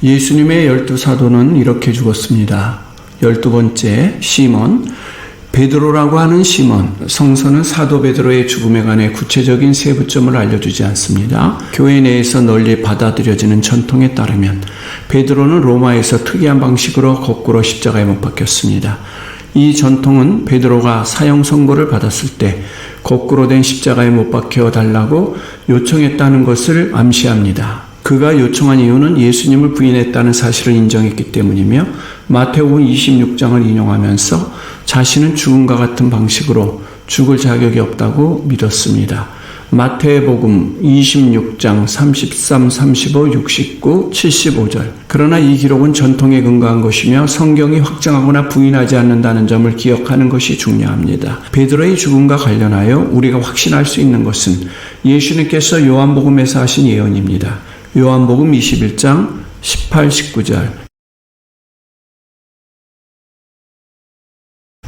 예수님의 12사도는 이렇게 죽었습니다. 12번째 시몬, 베드로라고 하는 시몬. 성서는 사도 베드로의 죽음에 관해 구체적인 세부점을 알려주지 않습니다. 교회 내에서 널리 받아들여지는 전통에 따르면 베드로는 로마에서 특이한 방식으로 거꾸로 십자가에 못 박혔습니다. 이 전통은 베드로가 사형 선고를 받았을 때 거꾸로 된 십자가에 못 박혀 달라고 요청했다는 것을 암시합니다. 그가 요청한 이유는 예수님을 부인했다는 사실을 인정했기 때문이며 마태복음 26장을 인용하면서 자신은 죽음과 같은 방식으로 죽을 자격이 없다고 믿었습니다. 마태복음 26장 33, 35, 69, 75절. 그러나 이 기록은 전통에 근거한 것이며 성경이 확정하거나 부인하지 않는다는 점을 기억하는 것이 중요합니다. 베드로의 죽음과 관련하여 우리가 확신할 수 있는 것은 예수님께서 요한복음에서 하신 예언입니다. 요한복음 21장 18, 19절.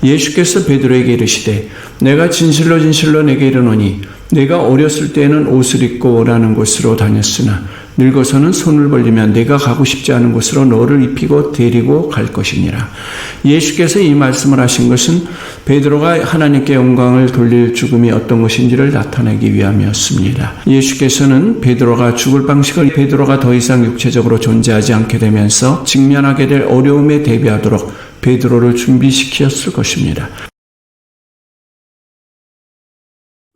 예수께서 베드로에게 이르시되 내가 진실로 진실로 내게 이르노니 내가 어렸을 때에는 옷을 입고 원하는 곳으로 다녔으나 늙어서는 손을 벌리면 내가 가고 싶지 않은 곳으로 너를 입히고 데리고 갈 것이니라. 예수께서 이 말씀을 하신 것은 베드로가 하나님께 영광을 돌릴 죽음이 어떤 것인지를 나타내기 위함이었습니다. 예수께서는 베드로가 죽을 방식을 베드로가 더 이상 육체적으로 존재하지 않게 되면서 직면하게 될 어려움에 대비하도록 베드로를 준비시켰을 것입니다.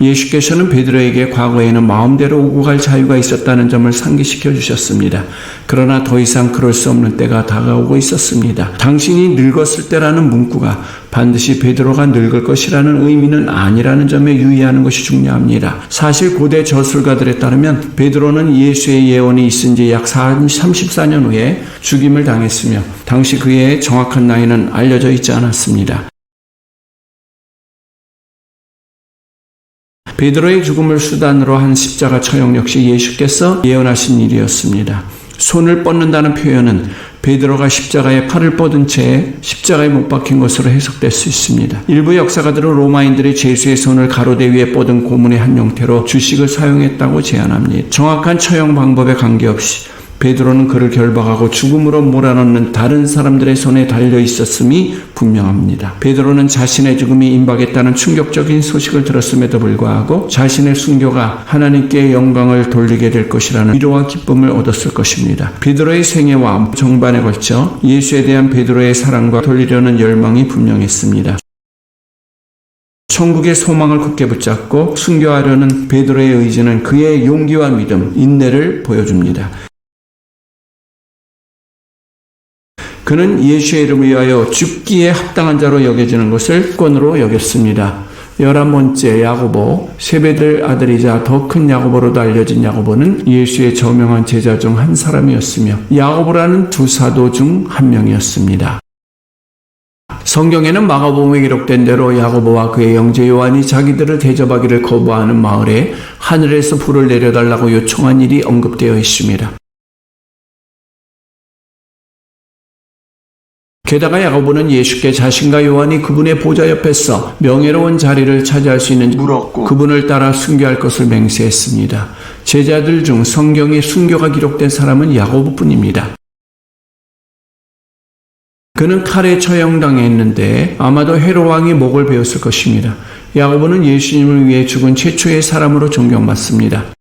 예수께서는 베드로에게 과거에는 마음대로 오고 갈 자유가 있었다는 점을 상기시켜 주셨습니다. 그러나 더 이상 그럴 수 없는 때가 다가오고 있었습니다. 당신이 늙었을 때라는 문구가 반드시 베드로가 늙을 것이라는 의미는 아니라는 점에 유의하는 것이 중요합니다. 사실 고대 저술가들에 따르면 베드로는 예수의 예언이 있은 지 약 34년 후에 죽임을 당했으며 당시 그의 정확한 나이는 알려져 있지 않았습니다. 베드로의 죽음을 수단으로 한 십자가 처형 역시 예수께서 예언하신 일이었습니다. 손을 뻗는다는 표현은 베드로가 십자가에 팔을 뻗은 채 십자가에 못 박힌 것으로 해석될 수 있습니다. 일부 역사가들은 로마인들이 죄수의 손을 가로대 위에 뻗은 고문의 한 형태로 주식을 사용했다고 제안합니다. 정확한 처형 방법에 관계없이 베드로는 그를 결박하고 죽음으로 몰아넣는 다른 사람들의 손에 달려 있었음이 분명합니다. 베드로는 자신의 죽음이 임박했다는 충격적인 소식을 들었음에도 불구하고 자신의 순교가 하나님께 영광을 돌리게 될 것이라는 위로와 기쁨을 얻었을 것입니다. 베드로의 생애와 정반에 걸쳐 예수에 대한 베드로의 사랑과 돌리려는 열망이 분명했습니다. 천국의 소망을 굳게 붙잡고 순교하려는 베드로의 의지는 그의 용기와 믿음, 인내를 보여줍니다. 그는 예수의 이름을 위하여 죽기에 합당한 자로 여겨지는 것을 특권으로 여겼습니다. 11번째 야고보, 세베들 아들이자 더 큰 야고보로도 알려진 야고보는 예수의 저명한 제자 중 한 사람이었으며 야고보라는 두 사도 중 한 명이었습니다. 성경에는 마가복음에 기록된 대로 야고보와 그의 형제 요한이 자기들을 대접하기를 거부하는 마을에 하늘에서 불을 내려달라고 요청한 일이 언급되어 있습니다. 게다가 야고보는 예수께 자신과 요한이 그분의 보좌 옆에서 명예로운 자리를 차지할 수 있는지 물었고 그분을 따라 순교할 것을 맹세했습니다. 제자들 중 성경에 순교가 기록된 사람은 야고보뿐입니다. 그는 칼에 처형당했는데 아마도 헤롯 왕이 목을 베었을 것입니다. 야고보는 예수님을 위해 죽은 최초의 사람으로 존경받습니다.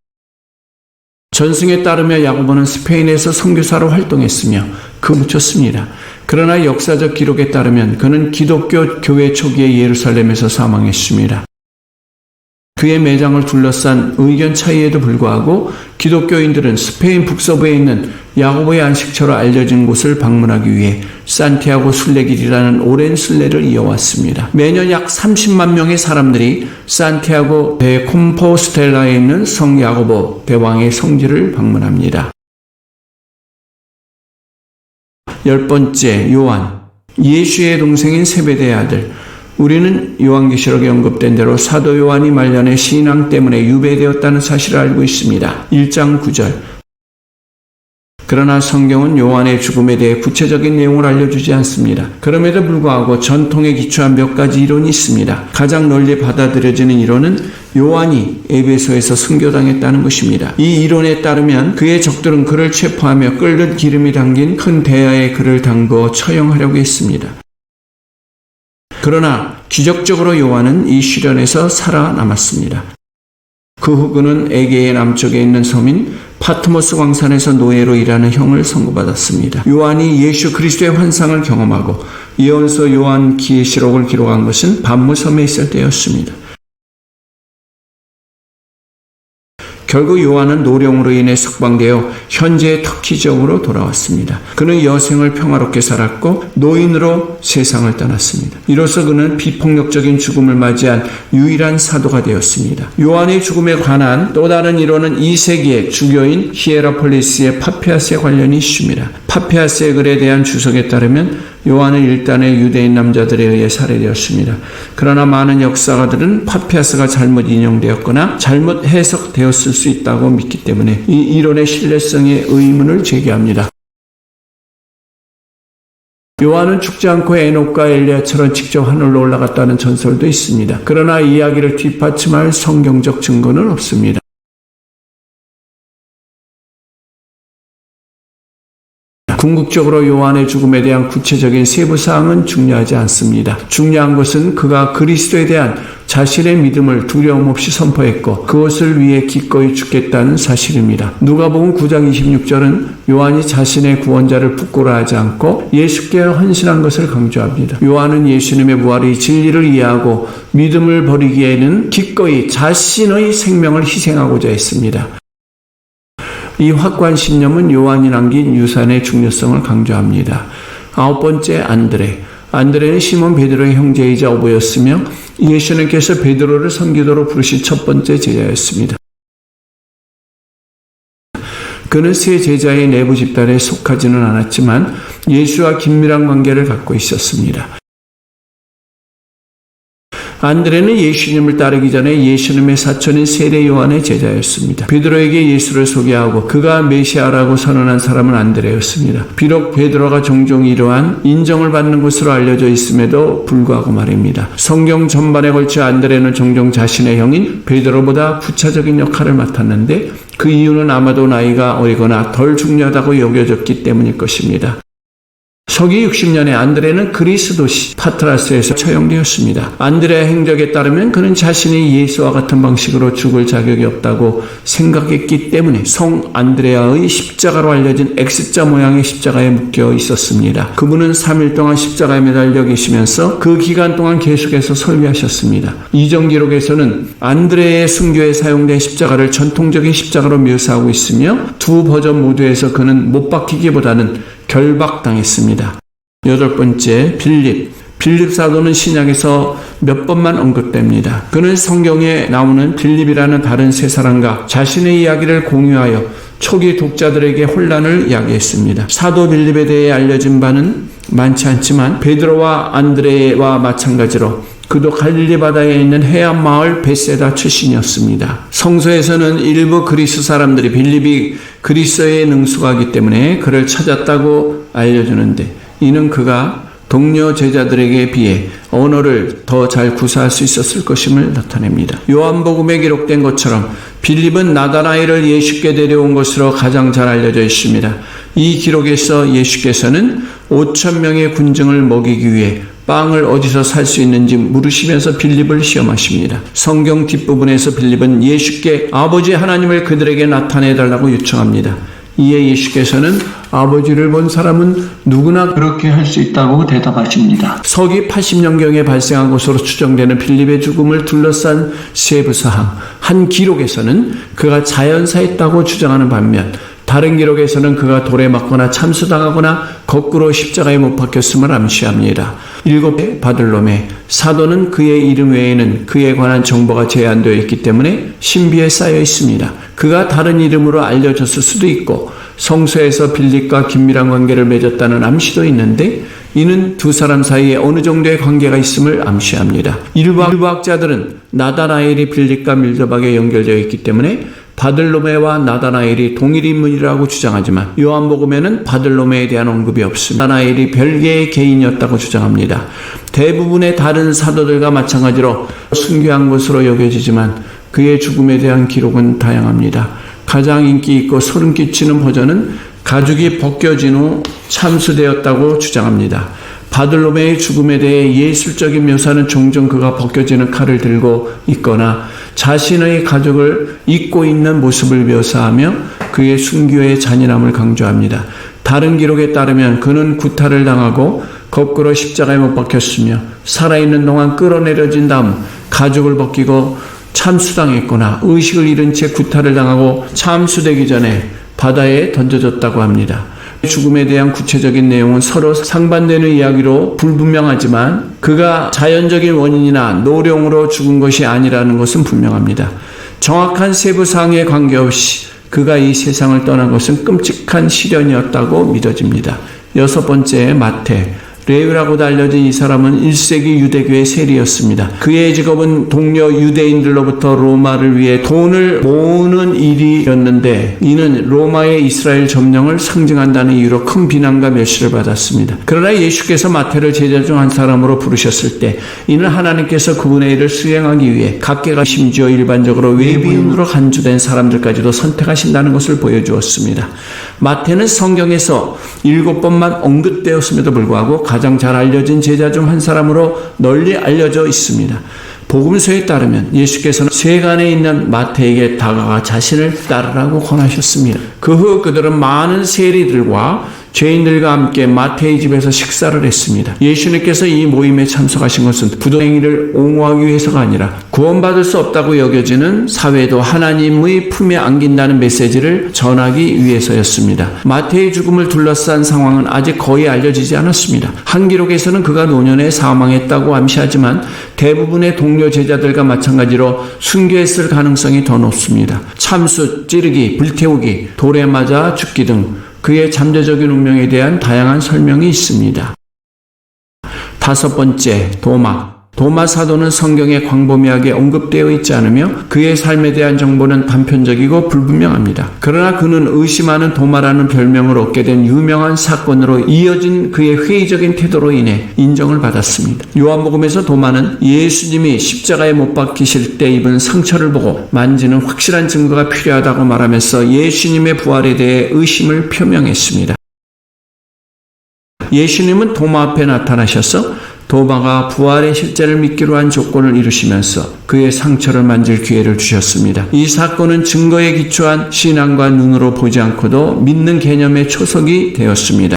전승에 따르며 야고보는 스페인에서 선교사로 활동했으며 묻혔습니다. 그러나 역사적 기록에 따르면 그는 기독교 교회 초기에 예루살렘에서 사망했습니다. 그의 매장을 둘러싼 의견 차이에도 불구하고 기독교인들은 스페인 북서부에 있는 야고보의 안식처로 알려진 곳을 방문하기 위해 산티아고 순례길이라는 오랜 순례를 이어왔습니다. 매년 약 30만 명의 사람들이 산티아고 데 콤포스텔라에 있는 성 야고보 대왕의 성지를 방문합니다. 10번째 요한, 예수의 동생인 세베대의 아들. 우리는 요한계시록에 언급된 대로 사도 요한이 말년에 신앙 때문에 유배되었다는 사실을 알고 있습니다. 1장 9절. 그러나 성경은 요한의 죽음에 대해 구체적인 내용을 알려주지 않습니다. 그럼에도 불구하고 전통에 기초한 몇 가지 이론이 있습니다. 가장 널리 받아들여지는 이론은 요한이 에베소에서 순교당했다는 것입니다. 이 이론에 따르면 그의 적들은 그를 체포하며 끓는 기름이 담긴 큰 대야에 그를 담궈 처형하려고 했습니다. 그러나 기적적으로 요한은 이 시련에서 살아남았습니다. 그 후 그는 에게의 남쪽에 있는 섬인 파트모스 광산에서 노예로 일하는 형을 선고받았습니다. 요한이 예수 그리스도의 환상을 경험하고 예언서 요한 계시록을 기록한 것은 반모섬에 있을 때였습니다. 결국 요한은 노령으로 인해 석방되어 현재의 터키 지역으로 돌아왔습니다. 그는 여생을 평화롭게 살았고 노인으로 세상을 떠났습니다. 이로써 그는 비폭력적인 죽음을 맞이한 유일한 사도가 되었습니다. 요한의 죽음에 관한 또 다른 이론은 2세기의 주교인 히에라폴리스의 파피아스에 관련이 있습니다. 파피아스의 글에 대한 주석에 따르면 요한은 일단의 유대인 남자들에 의해 살해되었습니다. 그러나 많은 역사가들은 파피아스가 잘못 인용되었거나 잘못 해석되었을 수 있다고 믿기 때문에 이 이론의 신뢰성에 의문을 제기합니다. 요한은 죽지 않고 에녹과 엘리야처럼 직접 하늘로 올라갔다는 전설도 있습니다. 그러나 이 이야기를 뒷받침할 성경적 증거는 없습니다. 궁극적으로 요한의 죽음에 대한 구체적인 세부사항은 중요하지 않습니다. 중요한 것은 그가 그리스도에 대한 자신의 믿음을 두려움 없이 선포했고 그것을 위해 기꺼이 죽겠다는 사실입니다. 누가복음 9장 26절은 요한이 자신의 구원자를 부끄러워하지 않고 예수께 헌신한 것을 강조합니다. 요한은 예수님의 부활이 진리를 이해하고 믿음을 버리기에는 기꺼이 자신의 생명을 희생하고자 했습니다. 이 확고한 신념은 요한이 남긴 유산의 중요성을 강조합니다. 9번째, 안드레. 안드레는 시몬 베드로의 형제이자 어부였으며 예수님께서 베드로를 선교도로 부르신 첫 번째 제자였습니다. 그는 세 제자의 내부 집단에 속하지는 않았지만 예수와 긴밀한 관계를 갖고 있었습니다. 안드레는 예수님을 따르기 전에 예수님의 사촌인 세례 요한의 제자였습니다. 베드로에게 예수를 소개하고 그가 메시아라고 선언한 사람은 안드레였습니다. 비록 베드로가 종종 이러한 인정을 받는 것으로 알려져 있음에도 불구하고 말입니다. 성경 전반에 걸쳐 안드레는 종종 자신의 형인 베드로보다 부차적인 역할을 맡았는데 그 이유는 아마도 나이가 어리거나 덜 중요하다고 여겨졌기 때문일 것입니다. 서기 60년에 안드레는 그리스 도시 파트라스에서 처형되었습니다. 안드레의 행적에 따르면 그는 자신이 예수와 같은 방식으로 죽을 자격이 없다고 생각했기 때문에 성 안드레아의 십자가로 알려진 X자 모양의 십자가에 묶여 있었습니다. 그분은 3일 동안 십자가에 매달려 계시면서 그 기간 동안 계속해서 설교하셨습니다. 이전 기록에서는 안드레의 순교에 사용된 십자가를 전통적인 십자가로 묘사하고 있으며 두 버전 모두에서 그는 못 박히기보다는 결박당했습니다. 8번째, 빌립 사도는 신약에서 몇 번만 언급됩니다. 그는 성경에 나오는 빌립이라는 다른 세 사람과 자신의 이야기를 공유하여 초기 독자들에게 혼란을 야기했습니다. 사도 빌립에 대해 알려진 바는 많지 않지만 베드로와 안드레와 마찬가지로 그도 갈릴리 바다에 있는 해안 마을 베세다 출신이었습니다. 성서에서는 일부 그리스 사람들이 빌립이 그리스어에 능숙하기 때문에 그를 찾았다고 알려주는데 이는 그가 동료 제자들에게 비해 언어를 더 잘 구사할 수 있었을 것임을 나타냅니다. 요한복음에 기록된 것처럼 빌립은 나다나엘을 예수께 데려온 것으로 가장 잘 알려져 있습니다. 이 기록에서 예수께서는 5,000명의 군중을 먹이기 위해 빵을 어디서 살 수 있는지 물으시면서 빌립을 시험하십니다. 성경 뒷부분에서 빌립은 예수께 아버지 하나님을 그들에게 나타내달라고 요청합니다. 이에 예수께서는 아버지를 본 사람은 누구나 그렇게 할 수 있다고 대답하십니다. 서기 80년경에 발생한 것으로 추정되는 빌립의 죽음을 둘러싼 세부사항, 한 기록에서는 그가 자연사했다고 주장하는 반면 다른 기록에서는 그가 돌에 맞거나 참수당하거나 거꾸로 십자가에 못 박혔음을 암시합니다. 7배 바들로메, 사도는 그의 이름 외에는 그에 관한 정보가 제한되어 있기 때문에 신비에 쌓여 있습니다. 그가 다른 이름으로 알려졌을 수도 있고 성서에서 빌립과 긴밀한 관계를 맺었다는 암시도 있는데 이는 두 사람 사이에 어느 정도의 관계가 있음을 암시합니다. 일부 학자들은 나다나엘이 빌립과 밀접하게 연결되어 있기 때문에 바들로메와 나다나엘이 동일 인물이라고 주장하지만 요한복음에는 바들로메에 대한 언급이 없습니다. 나다나엘이 별개의 개인이었다고 주장합니다. 대부분의 다른 사도들과 마찬가지로 순교한 것으로 여겨지지만 그의 죽음에 대한 기록은 다양합니다. 가장 인기 있고 소름 끼치는 버전은 가죽이 벗겨진 후 참수되었다고 주장합니다. 바들로메의 죽음에 대해 예술적인 묘사는 종종 그가 벗겨지는 칼을 들고 있거나 자신의 가죽을 입고 있는 모습을 묘사하며 그의 순교의 잔인함을 강조합니다. 다른 기록에 따르면 그는 구타를 당하고 거꾸로 십자가에 못 박혔으며 살아있는 동안 끌어내려진 다음 가죽을 벗기고 참수당했거나 의식을 잃은 채 구타를 당하고 참수되기 전에 바다에 던져졌다고 합니다. 죽음에 대한 구체적인 내용은 서로 상반되는 이야기로 불분명하지만 그가 자연적인 원인이나 노령으로 죽은 것이 아니라는 것은 분명합니다. 정확한 세부사항에 관계없이 그가 이 세상을 떠난 것은 끔찍한 시련이었다고 믿어집니다. 6번째, 마태. 레위라고도 알려진 이 사람은 1세기 유대교의 세리였습니다. 그의 직업은 동료 유대인들로부터 로마를 위해 돈을 모으는 일이었는데 이는 로마의 이스라엘 점령을 상징한다는 이유로 큰 비난과 멸시를 받았습니다. 그러나 예수께서 마태를 제자 중 한 사람으로 부르셨을 때 이는 하나님께서 그분의 일을 수행하기 위해 각계가 심지어 일반적으로 외비인으로 간주된 사람들까지도 선택하신다는 것을 보여주었습니다. 마태는 성경에서 7번만 언급되었음에도 불구하고 가장 잘 알려진 제자 중 한 사람으로 널리 알려져 있습니다. 복음서에 따르면 예수께서는 세간에 있는 마태에게 다가가 자신을 따르라고 권하셨습니다. 그 후 그들은 많은 세리들과 죄인들과 함께 마태의 집에서 식사를 했습니다. 예수님께서 이 모임에 참석하신 것은 부도행위를 옹호하기 위해서가 아니라 구원받을 수 없다고 여겨지는 사회도 하나님의 품에 안긴다는 메시지를 전하기 위해서였습니다. 마태의 죽음을 둘러싼 상황은 아직 거의 알려지지 않았습니다. 한 기록에서는 그가 노년에 사망했다고 암시하지만 대부분의 동료 제자들과 마찬가지로 순교했을 가능성이 더 높습니다. 참수, 찌르기, 불태우기, 돌에 맞아 죽기 등 그의 잠재적인 운명에 대한 다양한 설명이 있습니다. 5번째, 도마 사도는 성경에 광범위하게 언급되어 있지 않으며 그의 삶에 대한 정보는 단편적이고 불분명합니다. 그러나 그는 의심하는 도마라는 별명을 얻게 된 유명한 사건으로 이어진 그의 회의적인 태도로 인해 인정을 받았습니다. 요한복음에서 도마는 예수님이 십자가에 못 박히실 때 입은 상처를 보고 만지는 확실한 증거가 필요하다고 말하면서 예수님의 부활에 대해 의심을 표명했습니다. 예수님은 도마 앞에 나타나셔서 도마가 부활의 실제를 믿기로 한 조건을 이루시면서 그의 상처를 만질 기회를 주셨습니다. 이 사건은 증거에 기초한 신앙과 눈으로 보지 않고도 믿는 개념의 초석이 되었습니다.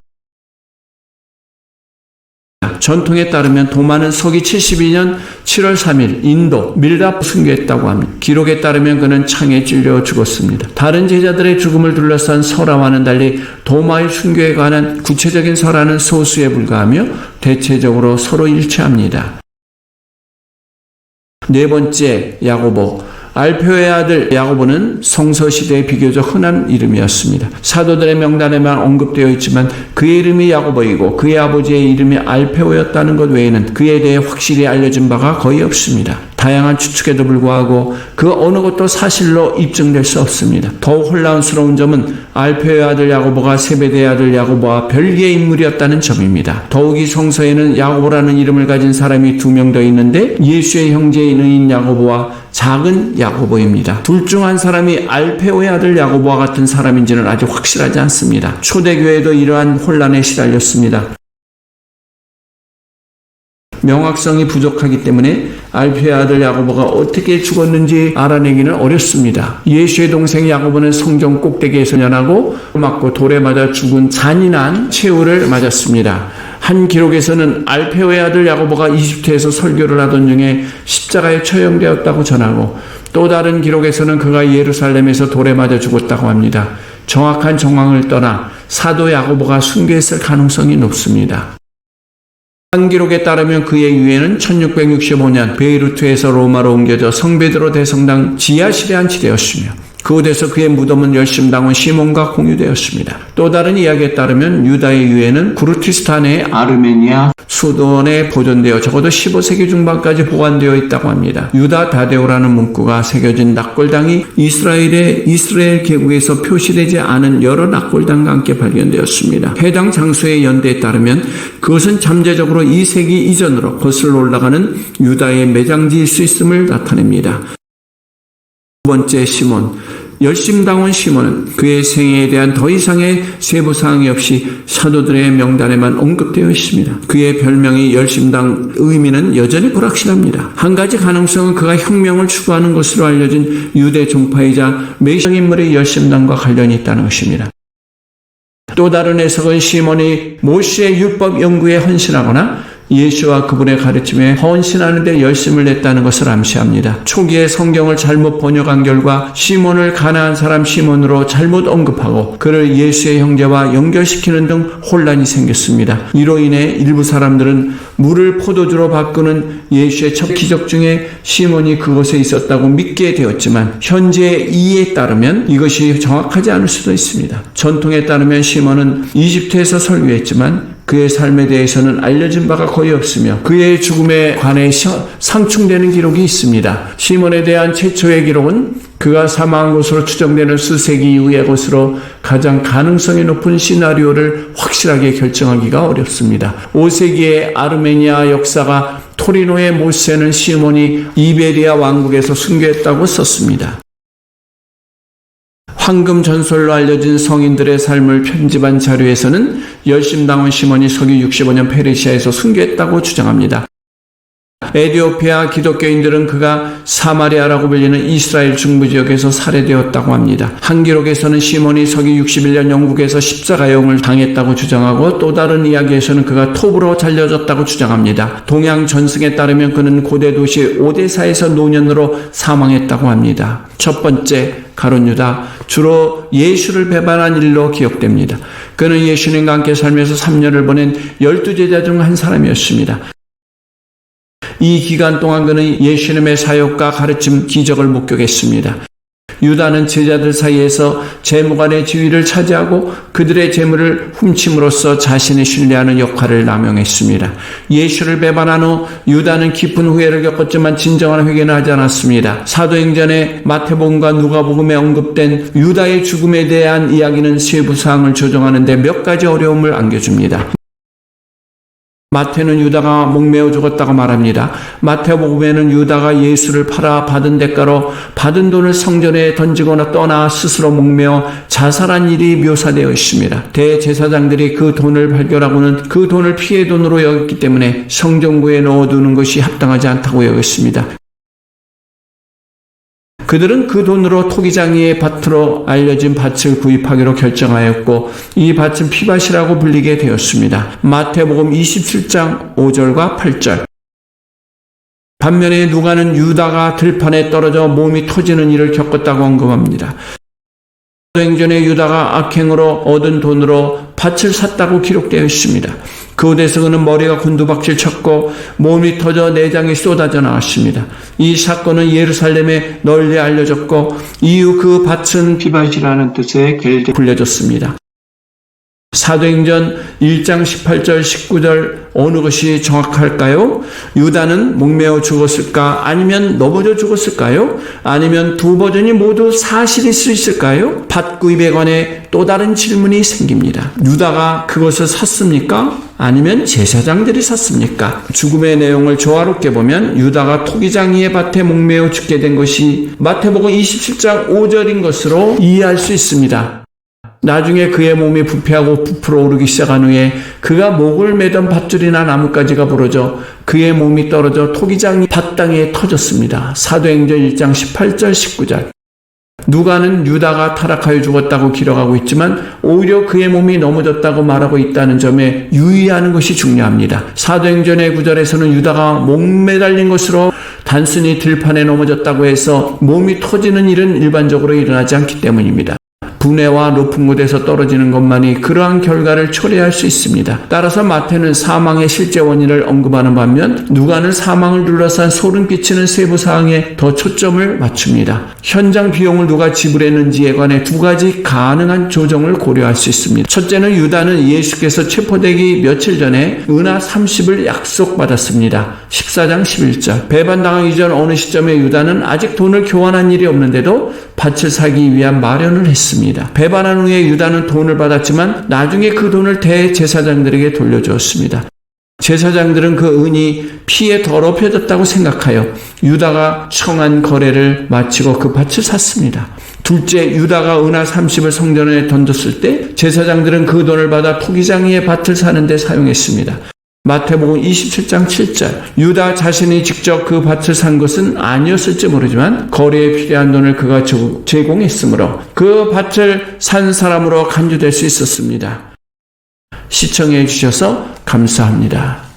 전통에 따르면 도마는 서기 72년 7월 3일 인도 밀랍 순교했다고 합니다. 기록에 따르면 그는 창에 찔려 죽었습니다. 다른 제자들의 죽음을 둘러싼 설화와는 달리 도마의 순교에 관한 구체적인 설화는 소수에 불과하며 대체적으로 서로 일치합니다. 4번째, 야고보. 알페오의 아들 야고보는 성서시대의 비교적 흔한 이름이었습니다. 사도들의 명단에만 언급되어 있지만 그의 이름이 야고보이고 그의 아버지의 이름이 알페오였다는 것 외에는 그에 대해 확실히 알려진 바가 거의 없습니다. 다양한 추측에도 불구하고 그 어느 것도 사실로 입증될 수 없습니다. 더욱 혼란스러운 점은 알페오의 아들 야고보가 세베대의 아들 야고보와 별개의 인물이었다는 점입니다. 더욱이 성서에는 야고보라는 이름을 가진 사람이 2명 더 있는데 예수의 형제인 의인 야고보와 작은 야고보입니다. 둘 중 한 사람이 알페오의 아들 야고보와 같은 사람인지는 아직 확실하지 않습니다. 초대교회도 이러한 혼란에 시달렸습니다. 명확성이 부족하기 때문에 알페오의 아들 야고보가 어떻게 죽었는지 알아내기는 어렵습니다. 예수의 동생 야고보는 성전 꼭대기에서 연하고 맞고 돌에 맞아 죽은 잔인한 최후를 맞았습니다. 한 기록에서는 알페오의 아들 야고보가 이집트에서 설교를 하던 중에 십자가에 처형되었다고 전하고 또 다른 기록에서는 그가 예루살렘에서 돌에 맞아 죽었다고 합니다. 정확한 정황을 떠나 사도 야고보가 순교했을 가능성이 높습니다. 한 기록에 따르면 그의 유해는 1665년 베이루트에서 로마로 옮겨져 성베드로 대성당 지하실에 안치되었으며 그곳에서 그의 무덤은 열심당원 시몬과 공유되었습니다. 또 다른 이야기에 따르면 유다의 유해는 구르티스탄의 아르메니아 수도원에 보존되어 적어도 15세기 중반까지 보관되어 있다고 합니다. 유다 다데오라는 문구가 새겨진 낙골당이 이스라엘 계곡에서 표시되지 않은 여러 낙골당과 함께 발견되었습니다. 해당 장소의 연대에 따르면 그것은 잠재적으로 2세기 이전으로 거슬러 올라가는 유다의 매장지일 수 있음을 나타냅니다. 번째 시몬, 열심당원 시몬은 그의 생애에 대한 더 이상의 세부 사항이 없이 사도들의 명단에만 언급되어 있습니다. 그의 별명이 열심당 의미는 여전히 불확실합니다. 한 가지 가능성은 그가 혁명을 추구하는 것으로 알려진 유대 종파이자 메시아 인물의 열심당과 관련이 있다는 것입니다. 또 다른 해석은 시몬이 모세의 율법 연구에 헌신하거나 예수와 그분의 가르침에 헌신하는 데 열심을 냈다는 것을 암시합니다. 초기에 성경을 잘못 번역한 결과 시몬을 가나안 사람 시몬으로 잘못 언급하고 그를 예수의 형제와 연결시키는 등 혼란이 생겼습니다. 이로 인해 일부 사람들은 물을 포도주로 바꾸는 예수의 첫 기적 중에 시몬이 그곳에 있었다고 믿게 되었지만 현재의 이해에 따르면 이것이 정확하지 않을 수도 있습니다. 전통에 따르면 시몬은 이집트에서 설교했지만 그의 삶에 대해서는 알려진 바가 거의 없으며 그의 죽음에 관해 상충되는 기록이 있습니다. 시몬에 대한 최초의 기록은 그가 사망한 것으로 추정되는 수세기 이후의 것으로 가장 가능성이 높은 시나리오를 확실하게 결정하기가 어렵습니다. 5세기의 아르메니아 역사가 토리노의 모세는 시몬이 이베리아 왕국에서 순교했다고 썼습니다. 황금 전설로 알려진 성인들의 삶을 편집한 자료에서는 열심당원 시몬이 서기 65년 페르시아에서 순교했다고 주장합니다. 에티오피아 기독교인들은 그가 사마리아라고 불리는 이스라엘 중부지역에서 살해되었다고 합니다. 한 기록에서는 시몬이 서기 61년 영국에서 십자가형을 당했다고 주장하고 또 다른 이야기에서는 그가 톱으로 잘려졌다고 주장합니다. 동양 전승에 따르면 그는 고대 도시 오데사에서 노년으로 사망했다고 합니다. 첫 번째, 가룟 유다, 주로 예수를 배반한 일로 기억됩니다. 그는 예수님과 함께 살면서 3년을 보낸 12제자 중 한 사람이었습니다. 이 기간 동안 그는 예수님의 사역과 가르침, 기적을 목격했습니다. 유다는 제자들 사이에서 재무관의 지위를 차지하고 그들의 재물을 훔침으로써 자신이 신뢰하는 역할을 남용했습니다. 예수를 배반한 후 유다는 깊은 후회를 겪었지만 진정한 회개는 하지 않았습니다. 사도행전의 마태복음과 누가복음에 언급된 유다의 죽음에 대한 이야기는 세부 사항을 조정하는 데 몇 가지 어려움을 안겨줍니다. 마태는 유다가 목매어 죽었다고 말합니다. 마태복음에는 유다가 예수를 팔아 받은 대가로 받은 돈을 성전에 던지거나 떠나 스스로 목매어 자살한 일이 묘사되어 있습니다. 대제사장들이 그 돈을 발견하고는 그 돈을 피해 돈으로 여겼기 때문에 성전구에 넣어두는 것이 합당하지 않다고 여겼습니다. 그들은 그 돈으로 토기장이의 밭으로 알려진 밭을 구입하기로 결정하였고 이 밭은 피밭이라고 불리게 되었습니다. 마태복음 27장 5절과 8절. 반면에 누가는 유다가 들판에 떨어져 몸이 터지는 일을 겪었다고 언급합니다. 사도행전에 유다가 악행으로 얻은 돈으로 밭을 샀다고 기록되어 있습니다. 그곳에서 그는 머리가 곤두박질 쳤고 몸이 터져 내장이 쏟아져 나왔습니다. 이 사건은 예루살렘에 널리 알려졌고 이후 그 밭은 피밭이라는 뜻의 겔데 불려졌습니다. 사도행전 1장 18절 19절 어느 것이 정확할까요? 유다는 목매어 죽었을까? 아니면 넘어져 죽었을까요? 아니면 두 버전이 모두 사실일 수 있을까요? 밭 구입에 관해 또 다른 질문이 생깁니다. 유다가 그것을 샀습니까? 아니면 제사장들이 샀습니까? 죽음의 내용을 조화롭게 보면 유다가 토기장이의 밭에 목매어 죽게 된 것이 마태복음 27장 5절인 것으로 이해할 수 있습니다. 나중에 그의 몸이 부패하고 부풀어 오르기 시작한 후에 그가 목을 매던 밧줄이나 나뭇가지가 부러져 그의 몸이 떨어져 토기장이 밭땅에 터졌습니다. 사도행전 1장 18절 19절. 누가는 유다가 타락하여 죽었다고 기록하고 있지만 오히려 그의 몸이 넘어졌다고 말하고 있다는 점에 유의하는 것이 중요합니다. 사도행전의 9절에서는 유다가 목매달린 것으로 단순히 들판에 넘어졌다고 해서 몸이 터지는 일은 일반적으로 일어나지 않기 때문입니다. 분해와 높은 곳에서 떨어지는 것만이 그러한 결과를 초래할 수 있습니다. 따라서 마태는 사망의 실제 원인을 언급하는 반면 누가는 사망을 둘러싼 소름 끼치는 세부 사항에 더 초점을 맞춥니다. 현장 비용을 누가 지불했는지에 관해 두 가지 가능한 조정을 고려할 수 있습니다. 첫째는 유다는 예수께서 체포되기 며칠 전에 은하 30을 약속받았습니다. 14장 11절. 배반당하기 전 어느 시점에 유다는 아직 돈을 교환한 일이 없는데도 밭을 사기 위한 마련을 했습니다. 배반한 후에 유다는 돈을 받았지만 나중에 그 돈을 대제사장들에게 돌려주었습니다. 제사장들은 그 은이 피에 더럽혀졌다고 생각하여 유다가 청한 거래를 마치고 그 밭을 샀습니다. 둘째, 유다가 은하 30을 성전에 던졌을 때 제사장들은 그 돈을 받아 토기장이의 밭을 사는 데 사용했습니다. 마태복음 27장 7절. 유다 자신이 직접 그 밭을 산 것은 아니었을지 모르지만 거래에 필요한 돈을 그가 제공했으므로 그 밭을 산 사람으로 간주될 수 있었습니다. 시청해 주셔서 감사합니다.